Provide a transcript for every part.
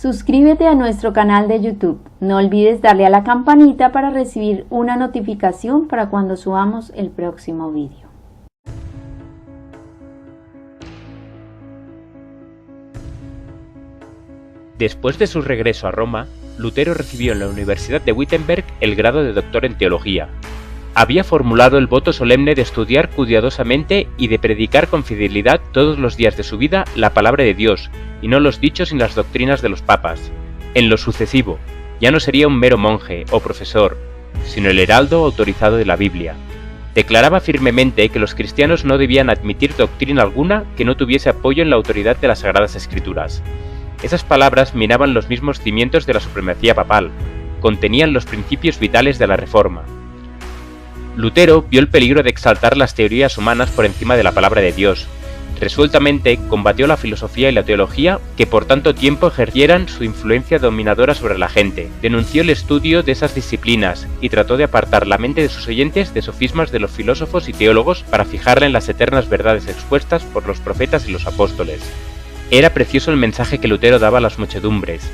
Suscríbete a nuestro canal de YouTube. No olvides darle a la campanita para recibir una notificación para cuando subamos el próximo vídeo. Después de su regreso a Roma, Lutero recibió en la Universidad de Wittenberg el grado de doctor en teología. Había formulado el voto solemne de estudiar cuidadosamente y de predicar con fidelidad todos los días de su vida la palabra de Dios, y no los dichos ni las doctrinas de los papas. En lo sucesivo, ya no sería un mero monje o profesor, sino el heraldo autorizado de la Biblia. Declaraba firmemente que los cristianos no debían admitir doctrina alguna que no tuviese apoyo en la autoridad de las Sagradas Escrituras. Esas palabras minaban los mismos cimientos de la supremacía papal, contenían los principios vitales de la Reforma. Lutero vio el peligro de exaltar las teorías humanas por encima de la palabra de Dios. Resueltamente combatió la filosofía y la teología que por tanto tiempo ejercieran su influencia dominadora sobre la gente. Denunció el estudio de esas disciplinas y trató de apartar la mente de sus oyentes de sofismas de los filósofos y teólogos para fijarla en las eternas verdades expuestas por los profetas y los apóstoles. Era precioso el mensaje que Lutero daba a las muchedumbres.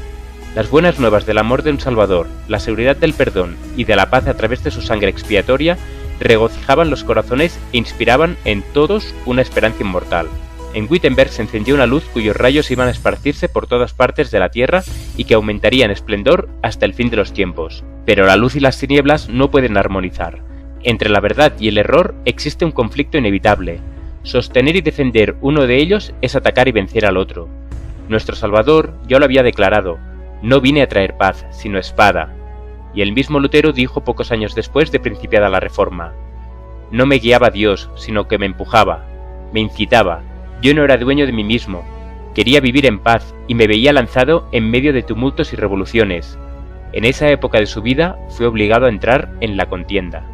Las buenas nuevas del amor de un Salvador, la seguridad del perdón y de la paz a través de su sangre expiatoria regocijaban los corazones e inspiraban en todos una esperanza inmortal. En Wittenberg se encendió una luz cuyos rayos iban a esparcirse por todas partes de la tierra y que aumentaría en esplendor hasta el fin de los tiempos. Pero la luz y las tinieblas no pueden armonizar. Entre la verdad y el error existe un conflicto inevitable. Sostener y defender uno de ellos es atacar y vencer al otro. Nuestro Salvador ya lo había declarado: no vine a traer paz, sino espada. Y el mismo Lutero dijo pocos años después de principiada la Reforma: no me guiaba Dios, sino que me empujaba, me incitaba. Yo no era dueño de mí mismo, quería vivir en paz y me veía lanzado en medio de tumultos y revoluciones. En esa época de su vida fue obligado a entrar en la contienda.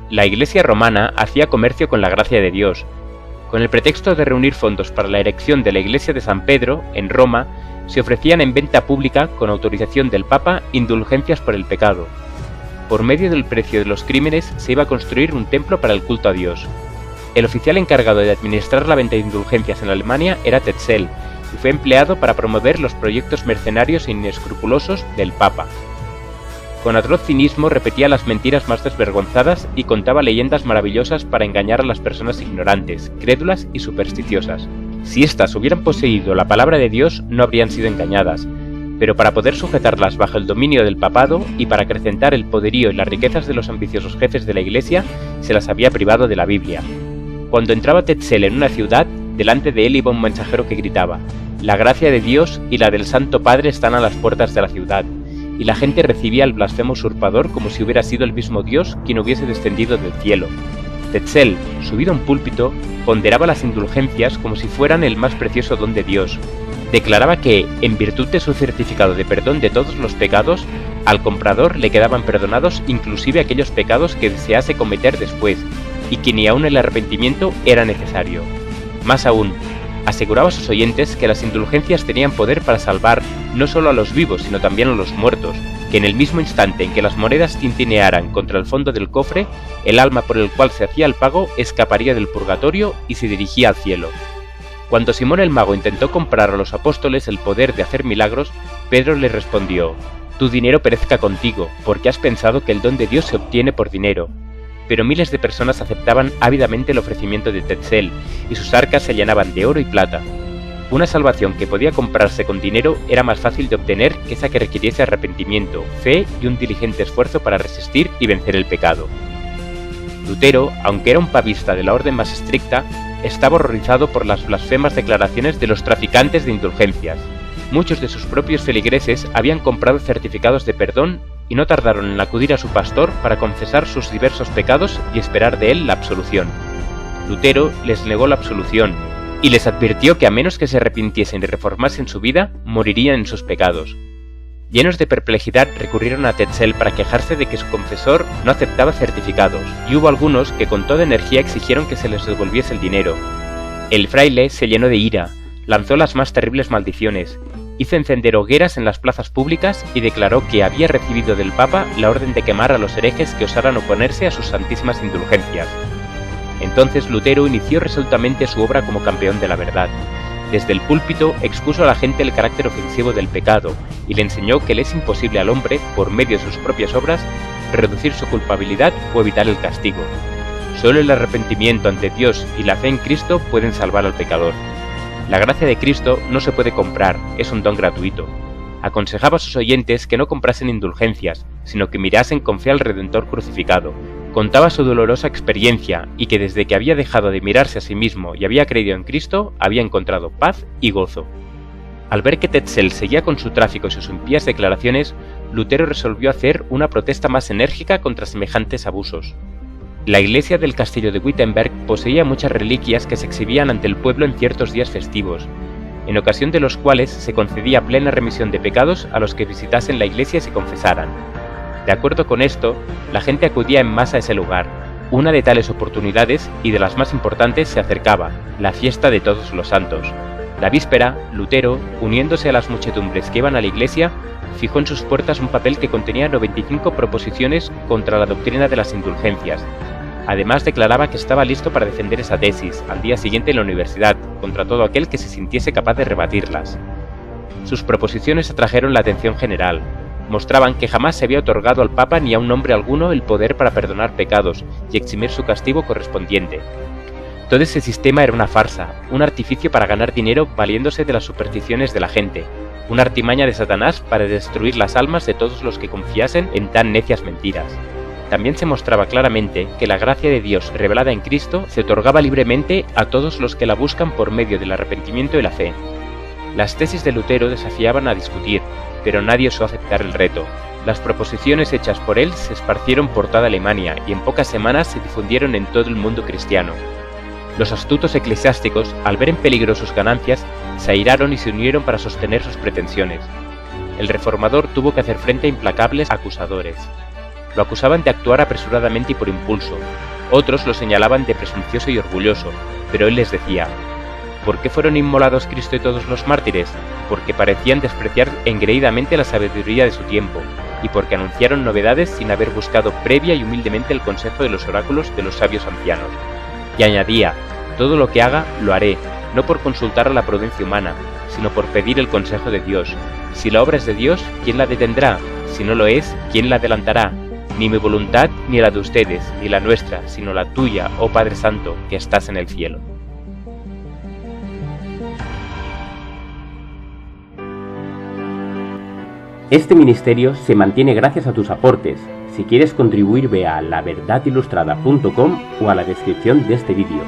La Iglesia romana hacía comercio con la gracia de Dios. Con el pretexto de reunir fondos para la erección de la Iglesia de San Pedro, en Roma, se ofrecían en venta pública, con autorización del Papa, indulgencias por el pecado. Por medio del precio de los crímenes se iba a construir un templo para el culto a Dios. El oficial encargado de administrar la venta de indulgencias en Alemania era Tetzel, y fue empleado para promover los proyectos mercenarios e inescrupulosos del Papa. Con atroz cinismo repetía las mentiras más desvergonzadas y contaba leyendas maravillosas para engañar a las personas ignorantes, crédulas y supersticiosas. Si éstas hubieran poseído la palabra de Dios, no habrían sido engañadas, pero para poder sujetarlas bajo el dominio del papado y para acrecentar el poderío y las riquezas de los ambiciosos jefes de la Iglesia, se las había privado de la Biblia. Cuando entraba Tetzel en una ciudad, delante de él iba un mensajero que gritaba: la gracia de Dios y la del Santo Padre están a las puertas de la ciudad. Y la gente recibía al blasfemo usurpador como si hubiera sido el mismo Dios quien hubiese descendido del cielo. Tetzel, subido a un púlpito, ponderaba las indulgencias como si fueran el más precioso don de Dios. Declaraba que, en virtud de su certificado de perdón de todos los pecados, al comprador le quedaban perdonados inclusive aquellos pecados que desease cometer después, y que ni aun el arrepentimiento era necesario. Más aún, aseguraba a sus oyentes que las indulgencias tenían poder para salvar no solo a los vivos, sino también a los muertos, que en el mismo instante en que las monedas tintinearan contra el fondo del cofre, el alma por el cual se hacía el pago escaparía del purgatorio y se dirigía al cielo. Cuando Simón el Mago intentó comprar a los apóstoles el poder de hacer milagros, Pedro le respondió: tu dinero perezca contigo, porque has pensado que el don de Dios se obtiene por dinero. Pero miles de personas aceptaban ávidamente el ofrecimiento de Tetzel, y sus arcas se llenaban de oro y plata. Una salvación que podía comprarse con dinero era más fácil de obtener que esa que requiriese arrepentimiento, fe y un diligente esfuerzo para resistir y vencer el pecado. Lutero, aunque era un papista de la orden más estricta, estaba horrorizado por las blasfemas declaraciones de los traficantes de indulgencias. Muchos de sus propios feligreses habían comprado certificados de perdón y no tardaron en acudir a su pastor para confesar sus diversos pecados y esperar de él la absolución. Lutero les negó la absolución y les advirtió que a menos que se arrepintiesen y reformasen su vida, morirían en sus pecados. Llenos de perplejidad recurrieron a Tetzel para quejarse de que su confesor no aceptaba certificados, y hubo algunos que con toda energía exigieron que se les devolviese el dinero. El fraile se llenó de ira, lanzó las más terribles maldiciones, hizo encender hogueras en las plazas públicas y declaró que había recibido del Papa la orden de quemar a los herejes que osaran oponerse a sus santísimas indulgencias. Entonces Lutero inició resolutamente su obra como campeón de la verdad. Desde el púlpito expuso a la gente el carácter ofensivo del pecado y le enseñó que le es imposible al hombre, por medio de sus propias obras, reducir su culpabilidad o evitar el castigo. Solo el arrepentimiento ante Dios y la fe en Cristo pueden salvar al pecador. La gracia de Cristo no se puede comprar, es un don gratuito. Aconsejaba a sus oyentes que no comprasen indulgencias, sino que mirasen con fe al Redentor crucificado. Contaba su dolorosa experiencia y que desde que había dejado de mirarse a sí mismo y había creído en Cristo, había encontrado paz y gozo. Al ver que Tetzel seguía con su tráfico y sus impías declaraciones, Lutero resolvió hacer una protesta más enérgica contra semejantes abusos. La iglesia del castillo de Wittenberg poseía muchas reliquias que se exhibían ante el pueblo en ciertos días festivos, en ocasión de los cuales se concedía plena remisión de pecados a los que visitasen la iglesia y se confesaran. De acuerdo con esto, la gente acudía en masa a ese lugar. Una de tales oportunidades, y de las más importantes, se acercaba, la fiesta de Todos los Santos. La víspera, Lutero, uniéndose a las muchedumbres que iban a la iglesia, fijó en sus puertas un papel que contenía 95 proposiciones contra la doctrina de las indulgencias. Además declaraba que estaba listo para defender esa tesis, al día siguiente en la universidad, contra todo aquel que se sintiese capaz de rebatirlas. Sus proposiciones atrajeron la atención general. Mostraban que jamás se había otorgado al Papa ni a un hombre alguno el poder para perdonar pecados y eximir su castigo correspondiente. Todo ese sistema era una farsa, un artificio para ganar dinero valiéndose de las supersticiones de la gente, una artimaña de Satanás para destruir las almas de todos los que confiasen en tan necias mentiras. También se mostraba claramente que la gracia de Dios revelada en Cristo se otorgaba libremente a todos los que la buscan por medio del arrepentimiento y la fe. Las tesis de Lutero desafiaban a discutir, pero nadie osó aceptar el reto. Las proposiciones hechas por él se esparcieron por toda Alemania y en pocas semanas se difundieron en todo el mundo cristiano. Los astutos eclesiásticos, al ver en peligro sus ganancias, se airaron y se unieron para sostener sus pretensiones. El reformador tuvo que hacer frente a implacables acusadores. Lo acusaban de actuar apresuradamente y por impulso. Otros lo señalaban de presuncioso y orgulloso, pero él les decía: ¿por qué fueron inmolados Cristo y todos los mártires? Porque parecían despreciar engreídamente la sabiduría de su tiempo, y porque anunciaron novedades sin haber buscado previa y humildemente el consejo de los oráculos de los sabios ancianos. Y añadía: todo lo que haga, lo haré, no por consultar a la prudencia humana, sino por pedir el consejo de Dios. Si la obra es de Dios, ¿quién la detendrá? Si no lo es, ¿quién la adelantará? Ni mi voluntad, ni la de ustedes, ni la nuestra, sino la tuya, oh Padre Santo, que estás en el cielo. Este ministerio se mantiene gracias a tus aportes. Si quieres contribuir, ve a laverdadilustrada.com o a la descripción de este vídeo.